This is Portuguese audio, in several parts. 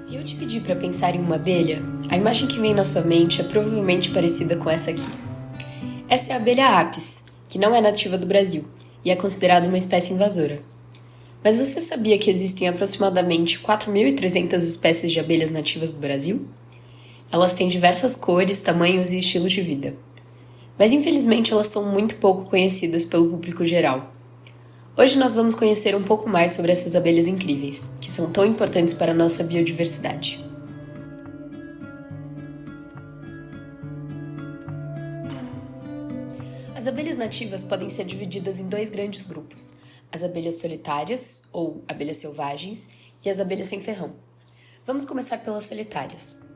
Se eu te pedir para pensar em uma abelha, a imagem que vem na sua mente é provavelmente parecida com essa aqui. Essa é a abelha Apis, que não é nativa do Brasil e é considerada uma espécie invasora. Mas você sabia que existem aproximadamente 4.300 espécies de abelhas nativas do Brasil? Elas têm diversas cores, tamanhos e estilos de vida. Mas infelizmente elas são muito pouco conhecidas pelo público geral. Hoje nós vamos conhecer um pouco mais sobre essas abelhas incríveis, que são tão importantes para a nossa biodiversidade. As abelhas nativas podem ser divididas em dois grandes grupos: as abelhas solitárias, ou abelhas selvagens, e as abelhas sem ferrão. Vamos começar pelas solitárias.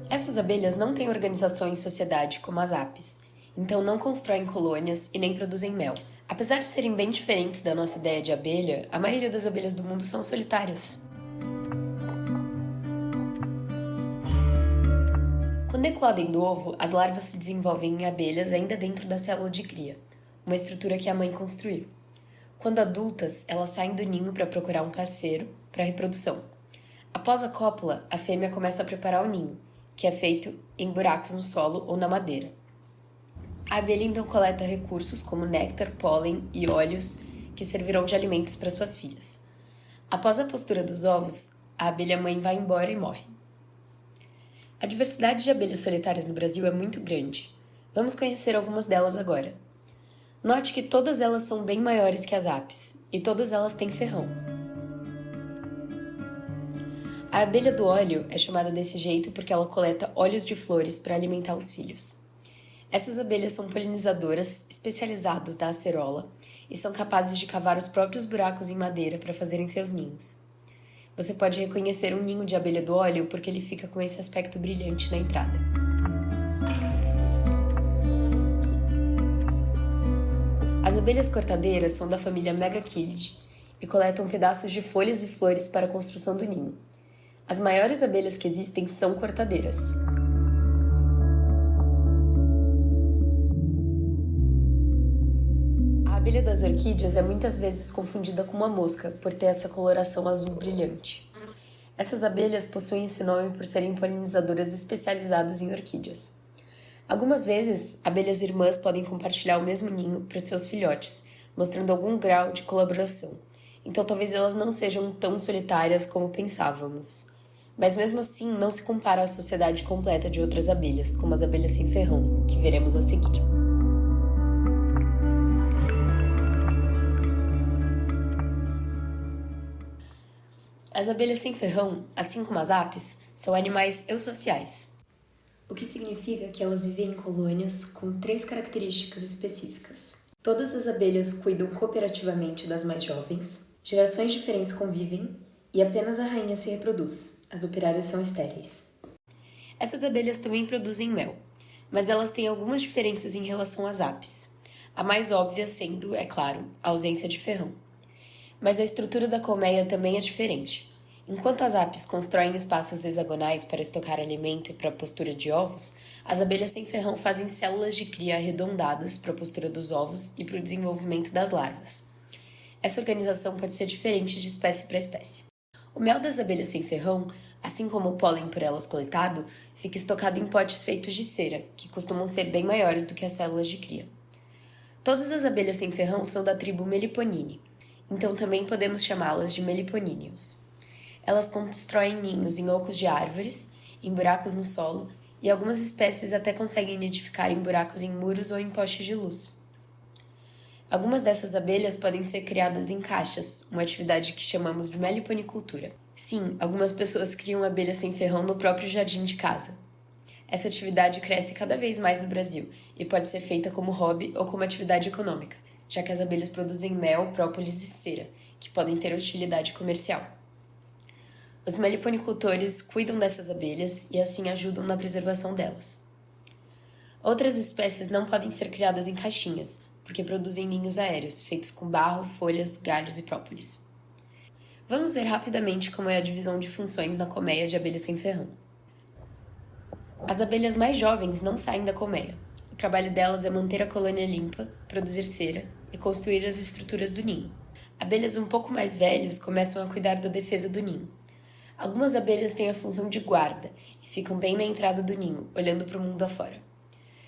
Essas abelhas não têm organização em sociedade como as apis, então não constroem colônias e nem produzem mel. Apesar de serem bem diferentes da nossa ideia de abelha, a maioria das abelhas do mundo são solitárias. Quando eclodem do ovo, as larvas se desenvolvem em abelhas ainda dentro da célula de cria, uma estrutura que a mãe construiu. Quando adultas, elas saem do ninho para procurar um parceiro para a reprodução. Após a cópula, a fêmea começa a preparar o ninho, que é feito em buracos no solo ou na madeira. A abelha então coleta recursos como néctar, pólen e óleos que servirão de alimentos para suas filhas. Após a postura dos ovos, a abelha-mãe vai embora e morre. A diversidade de abelhas solitárias no Brasil é muito grande. Vamos conhecer algumas delas agora. Note que todas elas são bem maiores que as apis, e todas elas têm ferrão. A abelha do óleo é chamada desse jeito porque ela coleta óleos de flores para alimentar os filhos. Essas abelhas são polinizadoras especializadas da acerola e são capazes de cavar os próprios buracos em madeira para fazerem seus ninhos. Você pode reconhecer um ninho de abelha do óleo porque ele fica com esse aspecto brilhante na entrada. As abelhas cortadeiras são da família Megachilidae e coletam pedaços de folhas e flores para a construção do ninho. As maiores abelhas que existem são cortadeiras. A abelha das orquídeas é muitas vezes confundida com uma mosca por ter essa coloração azul brilhante. Essas abelhas possuem esse nome por serem polinizadoras especializadas em orquídeas. Algumas vezes, abelhas irmãs podem compartilhar o mesmo ninho para os seus filhotes, mostrando algum grau de colaboração. Então talvez elas não sejam tão solitárias como pensávamos. Mas mesmo assim, não se compara à sociedade completa de outras abelhas, como as abelhas sem ferrão, que veremos a seguir. As abelhas sem ferrão, assim como as apis, são animais eusociais, o que significa que elas vivem em colônias com 3 características específicas. Todas as abelhas cuidam cooperativamente das mais jovens, gerações diferentes convivem e apenas a rainha se reproduz, as operárias são estéreis. Essas abelhas também produzem mel, mas elas têm algumas diferenças em relação às apis, a mais óbvia sendo, é claro, a ausência de ferrão. Mas a estrutura da colmeia também é diferente. Enquanto as apis constroem espaços hexagonais para estocar alimento e para a postura de ovos, as abelhas sem ferrão fazem células de cria arredondadas para a postura dos ovos e para o desenvolvimento das larvas. Essa organização pode ser diferente de espécie para espécie. O mel das abelhas sem ferrão, assim como o pólen por elas coletado, fica estocado em potes feitos de cera, que costumam ser bem maiores do que as células de cria. Todas as abelhas sem ferrão são da tribo Meliponine, então também podemos chamá-las de meliponíneos. Elas constroem ninhos em ocos de árvores, em buracos no solo, e algumas espécies até conseguem nidificar em buracos em muros ou em postes de luz. Algumas dessas abelhas podem ser criadas em caixas, uma atividade que chamamos de meliponicultura. Sim, algumas pessoas criam abelhas sem ferrão no próprio jardim de casa. Essa atividade cresce cada vez mais no Brasil e pode ser feita como hobby ou como atividade econômica, já que as abelhas produzem mel, própolis e cera, que podem ter utilidade comercial. Os meliponicultores cuidam dessas abelhas e assim ajudam na preservação delas. Outras espécies não podem ser criadas em caixinhas, porque produzem ninhos aéreos, feitos com barro, folhas, galhos e própolis. Vamos ver rapidamente como é a divisão de funções na colmeia de abelhas sem ferrão. As abelhas mais jovens não saem da colmeia. O trabalho delas é manter a colônia limpa, produzir cera e construir as estruturas do ninho. Abelhas um pouco mais velhas começam a cuidar da defesa do ninho. Algumas abelhas têm a função de guarda e ficam bem na entrada do ninho, olhando para o mundo afora.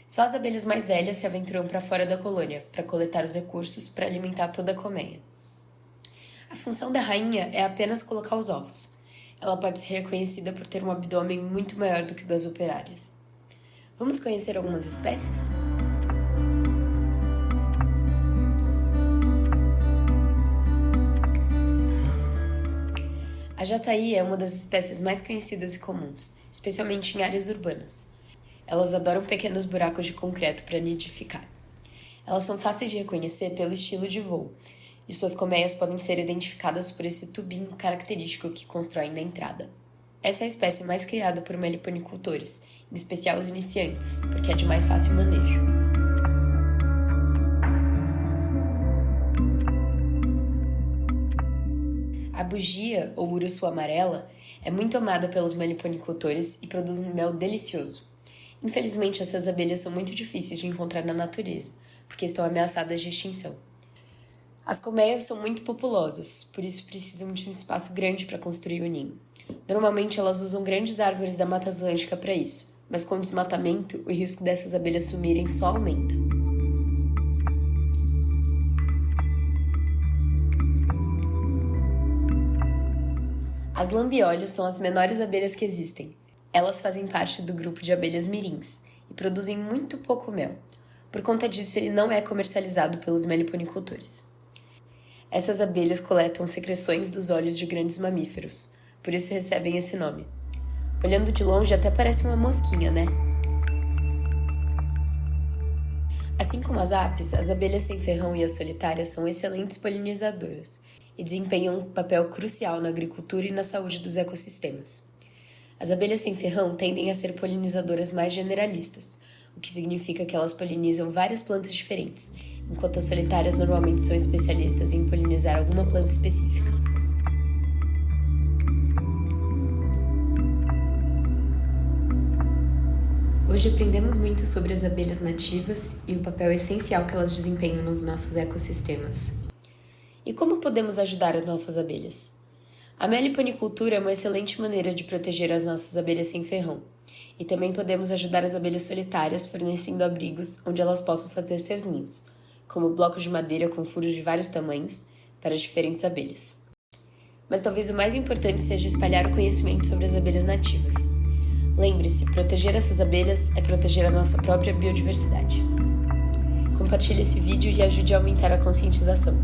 Só as abelhas mais velhas se aventuram para fora da colônia para coletar os recursos para alimentar toda a colmeia. A função da rainha é apenas colocar os ovos. Ela pode ser reconhecida por ter um abdômen muito maior do que o das operárias. Vamos conhecer algumas espécies? A jataí é uma das espécies mais conhecidas e comuns, especialmente em áreas urbanas. Elas adoram pequenos buracos de concreto para nidificar. Elas são fáceis de reconhecer pelo estilo de voo, e suas colmeias podem ser identificadas por esse tubinho característico que constroem na entrada. Essa é a espécie mais criada por meliponicultores, em especial os iniciantes, porque é de mais fácil manejo. A bugia, ou uruçu amarela, é muito amada pelos meliponicultores e produz um mel delicioso. Infelizmente, essas abelhas são muito difíceis de encontrar na natureza, porque estão ameaçadas de extinção. As colmeias são muito populosas, por isso precisam de um espaço grande para construir o ninho. Normalmente, elas usam grandes árvores da Mata Atlântica para isso, mas com o desmatamento, o risco dessas abelhas sumirem só aumenta. As lambiolhos são as menores abelhas que existem. Elas fazem parte do grupo de abelhas mirins e produzem muito pouco mel. Por conta disso, ele não é comercializado pelos meliponicultores. Essas abelhas coletam secreções dos olhos de grandes mamíferos, por isso recebem esse nome. Olhando de longe, até parece uma mosquinha, né? Assim como as apis, as abelhas sem ferrão e as solitárias são excelentes polinizadoras e desempenham um papel crucial na agricultura e na saúde dos ecossistemas. As abelhas sem ferrão tendem a ser polinizadoras mais generalistas, o que significa que elas polinizam várias plantas diferentes, enquanto as solitárias normalmente são especialistas em polinizar alguma planta específica. Hoje aprendemos muito sobre as abelhas nativas e o papel essencial que elas desempenham nos nossos ecossistemas. E como podemos ajudar as nossas abelhas? A meliponicultura é uma excelente maneira de proteger as nossas abelhas sem ferrão. E também podemos ajudar as abelhas solitárias fornecendo abrigos onde elas possam fazer seus ninhos, como blocos de madeira com furos de vários tamanhos para as diferentes abelhas. Mas talvez o mais importante seja espalhar o conhecimento sobre as abelhas nativas. Lembre-se, proteger essas abelhas é proteger a nossa própria biodiversidade. Compartilhe esse vídeo e ajude a aumentar a conscientização.